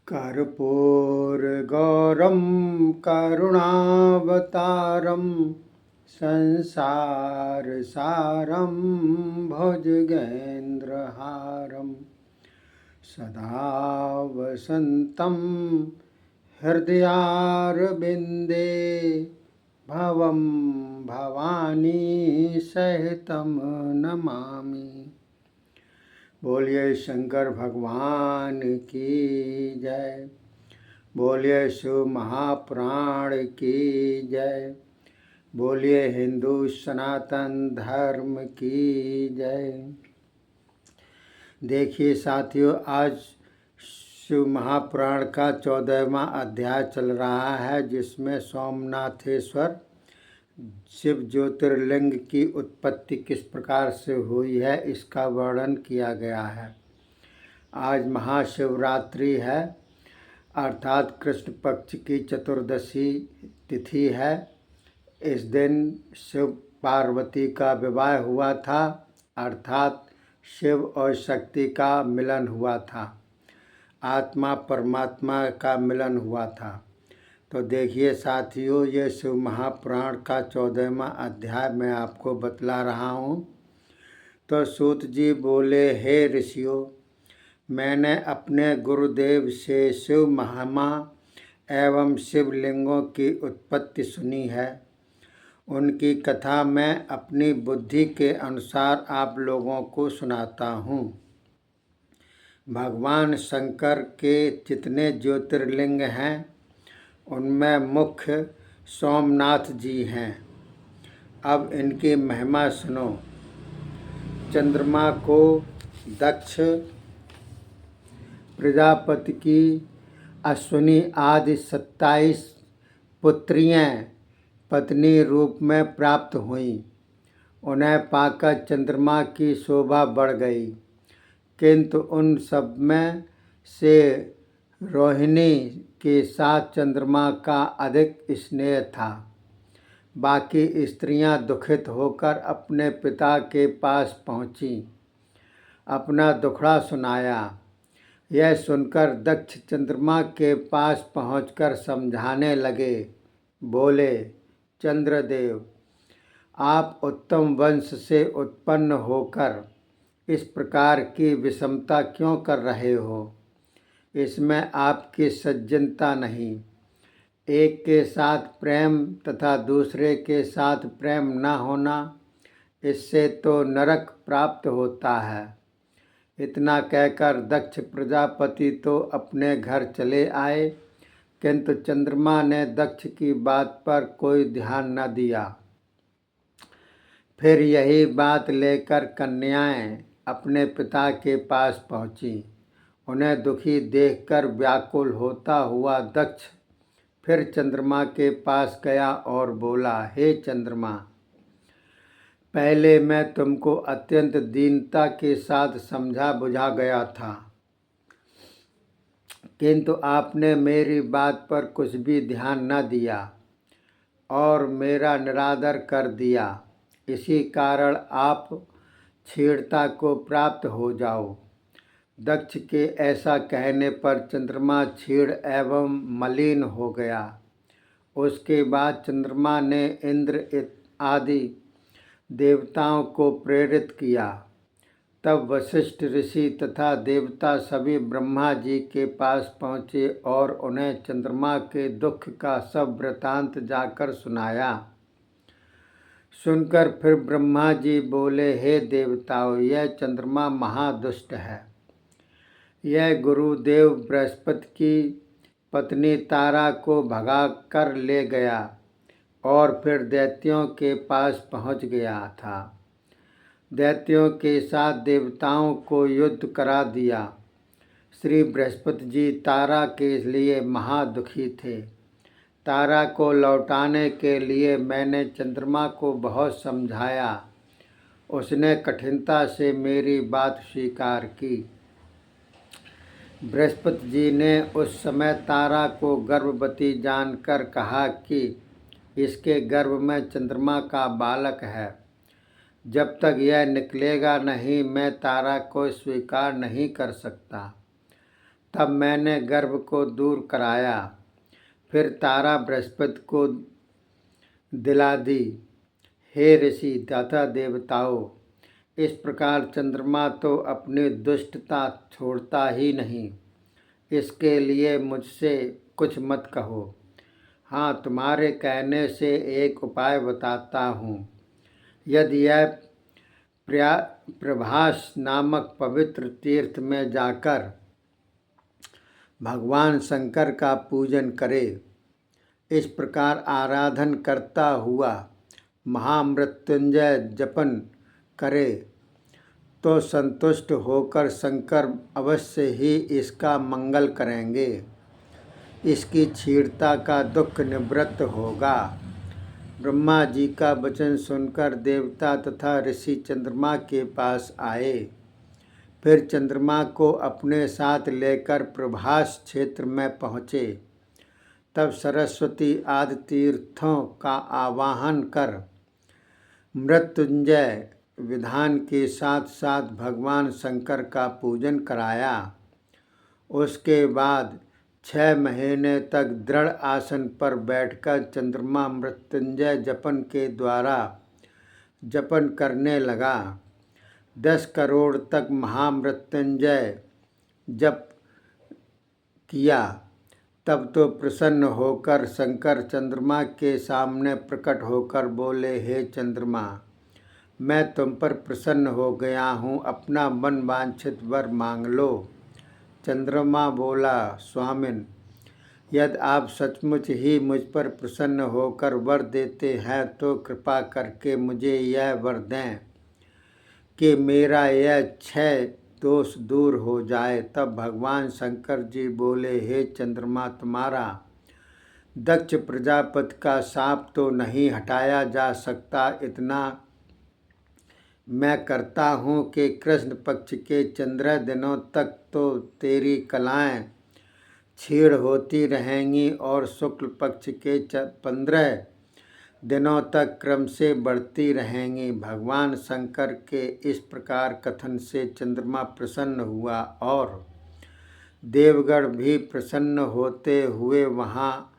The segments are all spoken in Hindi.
कर्पूरगौरं करुणावतारं संसारसारं भुजगेन्द्रहारं सदा वसन्तं हृदयारविन्दे भवं भवानी सहितं नमामि। बोलिए शंकर भगवान की जय। बोलिए शिव महापुराण की जय। बोलिए हिंदू सनातन धर्म की जय। देखिए साथियों, आज शिव महापुराण का 14वां अध्याय चल रहा है, जिसमें सोमनाथेश्वर शिव ज्योतिर्लिंग की उत्पत्ति किस प्रकार से हुई है इसका वर्णन किया गया है। आज महाशिवरात्रि है, अर्थात कृष्ण पक्ष की चतुर्दशी तिथि है। इस दिन शिव पार्वती का विवाह हुआ था, अर्थात शिव और शक्ति का मिलन हुआ था, आत्मा परमात्मा का मिलन हुआ था। तो देखिए साथियों, ये शिव महापुराण का 14वां अध्याय मैं आपको बतला रहा हूँ। तो सूत जी बोले, हे ऋषियों, मैंने अपने गुरुदेव से शिव महिमा एवं शिवलिंगों की उत्पत्ति सुनी है। उनकी कथा मैं अपनी बुद्धि के अनुसार आप लोगों को सुनाता हूँ। भगवान शंकर के जितने ज्योतिर्लिंग हैं, उनमें मुख्य सोमनाथ जी हैं। अब इनकी महिमा सुनो। चंद्रमा को दक्ष प्रजापति की अश्विनी आदि 27 पुत्रियां पत्नी रूप में प्राप्त हुईं। उन्हें पाकर चंद्रमा की शोभा बढ़ गई, किंतु उन सब में से रोहिणी के साथ चंद्रमा का अधिक स्नेह था। बाकी स्त्रियां दुखित होकर अपने पिता के पास पहुंची, अपना दुखड़ा सुनाया। यह सुनकर दक्ष चंद्रमा के पास पहुंचकर समझाने लगे। बोले, चंद्रदेव, आप उत्तम वंश से उत्पन्न होकर इस प्रकार की विषमता क्यों कर रहे हो? इसमें आपकी सज्जनता नहीं। एक के साथ प्रेम तथा दूसरे के साथ प्रेम न होना, इससे तो नरक प्राप्त होता है। इतना कहकर दक्ष प्रजापति तो अपने घर चले आए, किंतु चंद्रमा ने दक्ष की बात पर कोई ध्यान न दिया। फिर यही बात लेकर कन्याएं अपने पिता के पास पहुंची। उन्हें दुखी देखकर व्याकुल होता हुआ दक्ष फिर चंद्रमा के पास गया और बोला, हे चंद्रमा, पहले मैं तुमको अत्यंत दीनता के साथ समझा बुझा गया था, किंतु आपने मेरी बात पर कुछ भी ध्यान न दिया और मेरा निरादर कर दिया। इसी कारण आप क्षीणता को प्राप्त हो जाओ। दक्ष के ऐसा कहने पर चंद्रमा क्षीण एवं मलिन हो गया। उसके बाद चंद्रमा ने इंद्र आदि देवताओं को प्रेरित किया। तब वशिष्ठ ऋषि तथा देवता सभी ब्रह्मा जी के पास पहुँचे और उन्हें चंद्रमा के दुख का सब वृतांत जाकर सुनाया। सुनकर फिर ब्रह्मा जी बोले, हे देवताओं, यह चंद्रमा महादुष्ट है। यह गुरुदेव बृहस्पति की पत्नी तारा को भगा कर ले गया और फिर दैत्यों के पास पहुंच गया था। दैत्यों के साथ देवताओं को युद्ध करा दिया। श्री बृहस्पति जी तारा के लिए महादुखी थे। तारा को लौटाने के लिए मैंने चंद्रमा को बहुत समझाया। उसने कठिनता से मेरी बात स्वीकार की। बृहस्पति जी ने उस समय तारा को गर्भवती जानकर कहा कि इसके गर्भ में चंद्रमा का बालक है। जब तक यह निकलेगा नहीं, मैं तारा को स्वीकार नहीं कर सकता। तब मैंने गर्भ को दूर कराया, फिर तारा बृहस्पति को दिला दी। हे ऋषि तथा देवताओं, इस प्रकार चंद्रमा तो अपनी दुष्टता छोड़ता ही नहीं। इसके लिए मुझसे कुछ मत कहो। हाँ, तुम्हारे कहने से एक उपाय बताता हूँ। यदि यह प्रभास नामक पवित्र तीर्थ में जाकर भगवान शंकर का पूजन करे, इस प्रकार आराधन करता हुआ महामृत्युंजय जपन करे, तो संतुष्ट होकर शंकर अवश्य ही इसका मंगल करेंगे। इसकी क्षीणता का दुख निवृत्त होगा। ब्रह्मा जी का वचन सुनकर देवता तथा ऋषि चंद्रमा के पास आए। फिर चंद्रमा को अपने साथ लेकर प्रभास क्षेत्र में पहुँचे। तब सरस्वती आदि तीर्थों का आवाहन कर मृत्युंजय विधान के साथ साथ भगवान शंकर का पूजन कराया। उसके बाद 6 महीने तक दृढ़ आसन पर बैठकर चंद्रमा मृत्युंजय जपन के द्वारा जपन करने लगा। 10 करोड़ तक महामृत्युंजय जप किया। तब तो प्रसन्न होकर शंकर चंद्रमा के सामने प्रकट होकर बोले, हे चंद्रमा, मैं तुम पर प्रसन्न हो गया हूँ, अपना मन वांछित वर मांग लो। चंद्रमा बोला, स्वामिन, यदि आप सचमुच ही मुझ पर प्रसन्न होकर वर देते हैं तो कृपा करके मुझे यह वर दें कि मेरा यह 6 दोष दूर हो जाए। तब भगवान शंकर जी बोले, हे चंद्रमा, तुम्हारा दक्ष प्रजापति का शाप तो नहीं हटाया जा सकता। इतना मैं करता हूँ कि कृष्ण पक्ष के 15 दिनों तक तो तेरी कलाएं क्षीण होती रहेंगी और शुक्ल पक्ष के 15 दिनों तक क्रम से बढ़ती रहेंगी। भगवान शंकर के इस प्रकार कथन से चंद्रमा प्रसन्न हुआ और देवगण भी प्रसन्न होते हुए वहाँ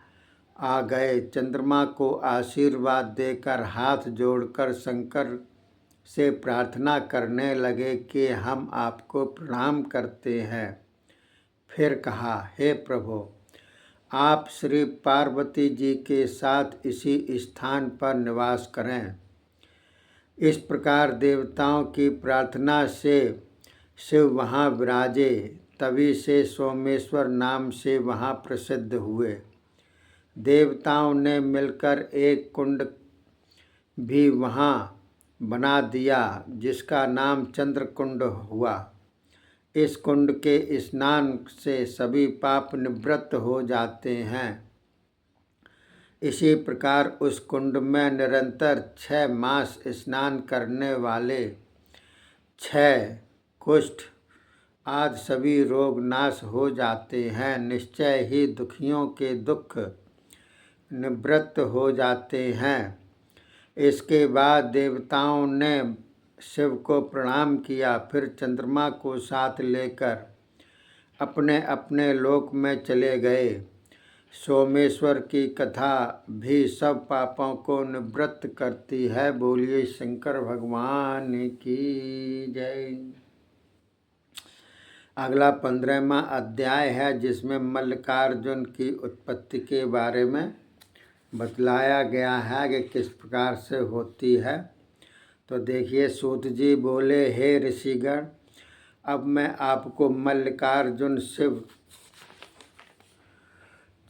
आ गए। चंद्रमा को आशीर्वाद देकर हाथ जोड़कर शंकर से प्रार्थना करने लगे कि हम आपको प्रणाम करते हैं। फिर कहा, हे प्रभु, आप श्री पार्वती जी के साथ इसी स्थान पर निवास करें। इस प्रकार देवताओं की प्रार्थना से शिव वहाँ विराजे। तभी से सोमेश्वर नाम से वहाँ प्रसिद्ध हुए। देवताओं ने मिलकर एक कुंड भी वहाँ बना दिया, जिसका नाम चंद्रकुंड हुआ। इस कुंड के स्नान से सभी पाप निवृत्त हो जाते हैं। इसी प्रकार उस कुंड में निरंतर 6 मास स्नान करने वाले क्षय, कुष्ठ आदि सभी रोग नाश हो जाते हैं। निश्चय ही दुखियों के दुख निवृत्त हो जाते हैं। इसके बाद देवताओं ने शिव को प्रणाम किया। फिर चंद्रमा को साथ लेकर अपने अपने लोक में चले गए। सोमेश्वर की कथा भी सब पापों को निवृत्त करती है। बोलिए शंकर भगवान की जय। अगला 15वां अध्याय है, जिसमें मल्लिकार्जुन की उत्पत्ति के बारे में बतलाया गया है कि किस प्रकार से होती है। तो देखिए, सूत जी बोले, हे ऋषिगण, अब मैं आपको मल्लिकार्जुन शिव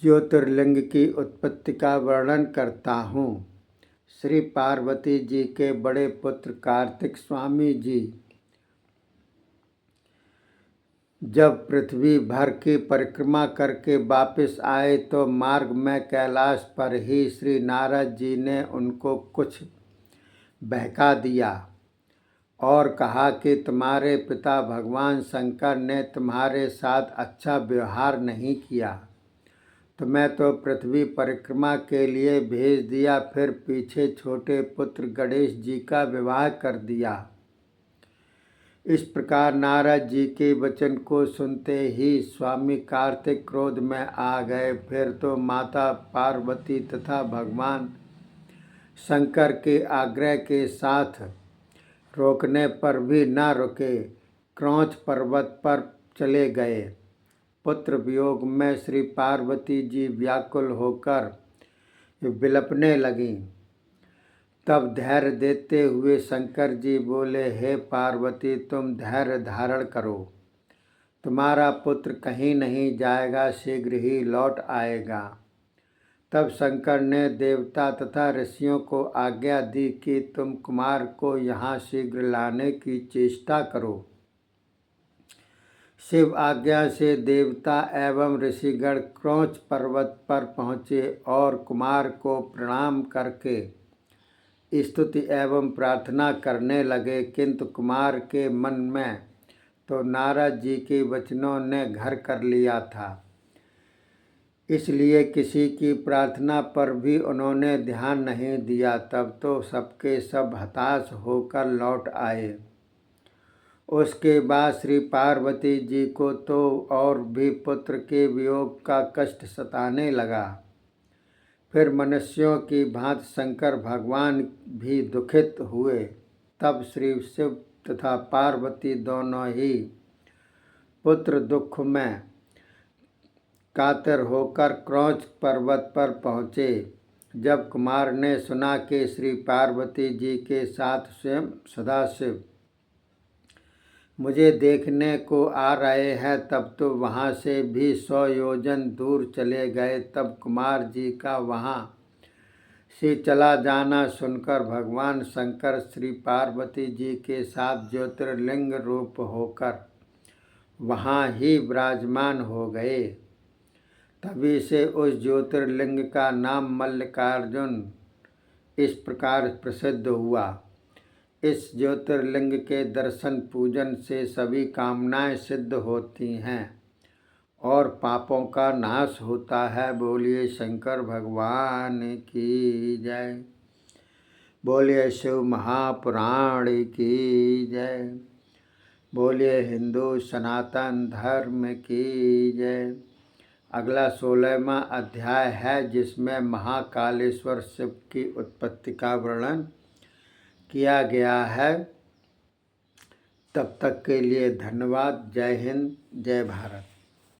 ज्योतिर्लिंग की उत्पत्ति का वर्णन करता हूँ। श्री पार्वती जी के बड़े पुत्र कार्तिक स्वामी जी जब पृथ्वी भर की परिक्रमा करके वापस आए तो मार्ग में कैलाश पर ही श्री नारद जी ने उनको कुछ बहका दिया और कहा कि तुम्हारे पिता भगवान शंकर ने तुम्हारे साथ अच्छा व्यवहार नहीं किया। तुम्हें तो पृथ्वी परिक्रमा के लिए भेज दिया, फिर पीछे छोटे पुत्र गणेश जी का विवाह कर दिया। इस प्रकार नारद जी के वचन को सुनते ही स्वामी कार्तिक क्रोध में आ गए। फिर तो माता पार्वती तथा भगवान शंकर के आग्रह के साथ रोकने पर भी न रुके, क्रौंच पर्वत पर चले गए। पुत्र वियोग में श्री पार्वती जी व्याकुल होकर विलपने लगीं। तब धैर्य देते हुए शंकर जी बोले, हे पार्वती, तुम धैर्य धारण करो, तुम्हारा पुत्र कहीं नहीं जाएगा, शीघ्र ही लौट आएगा। तब शंकर ने देवता तथा ऋषियों को आज्ञा दी कि तुम कुमार को यहाँ शीघ्र लाने की चेष्टा करो। शिव आज्ञा से देवता एवं ऋषिगण क्रौंच पर्वत पर पहुँचे और कुमार को प्रणाम करके स्तुति एवं प्रार्थना करने लगे। किंतु कुमार के मन में तो नारद जी के वचनों ने घर कर लिया था, इसलिए किसी की प्रार्थना पर भी उन्होंने ध्यान नहीं दिया। तब तो सबके सब हताश होकर लौट आए। उसके बाद श्री पार्वती जी को तो और भी पुत्र के वियोग का कष्ट सताने लगा। फिर मनुष्यों की भांति शंकर भगवान भी दुखित हुए। तब श्री शिव तथा पार्वती दोनों ही पुत्र दुख में कातर होकर क्रौंच पर्वत पर पहुँचे। जब कुमार ने सुना कि श्री पार्वती जी के साथ स्वयं सदाशिव मुझे देखने को आ रहे हैं, तब तो वहाँ से भी 100 योजन दूर चले गए। तब कुमार जी का वहाँ से चला जाना सुनकर भगवान शंकर श्री पार्वती जी के साथ ज्योतिर्लिंग रूप होकर वहाँ ही विराजमान हो गए। तभी से उस ज्योतिर्लिंग का नाम मल्लिकार्जुन इस प्रकार प्रसिद्ध हुआ। इस ज्योतिर्लिंग के दर्शन पूजन से सभी कामनाएं सिद्ध होती हैं और पापों का नाश होता है। बोलिए शंकर भगवान की जय। बोलिए शिव महापुराण की जय। बोलिए हिंदू सनातन धर्म की जय। अगला 16वां अध्याय है, जिसमें महाकालेश्वर शिव की उत्पत्ति का वर्णन किया गया है। तब तक के लिए धन्यवाद। जय हिंद, जय भारत।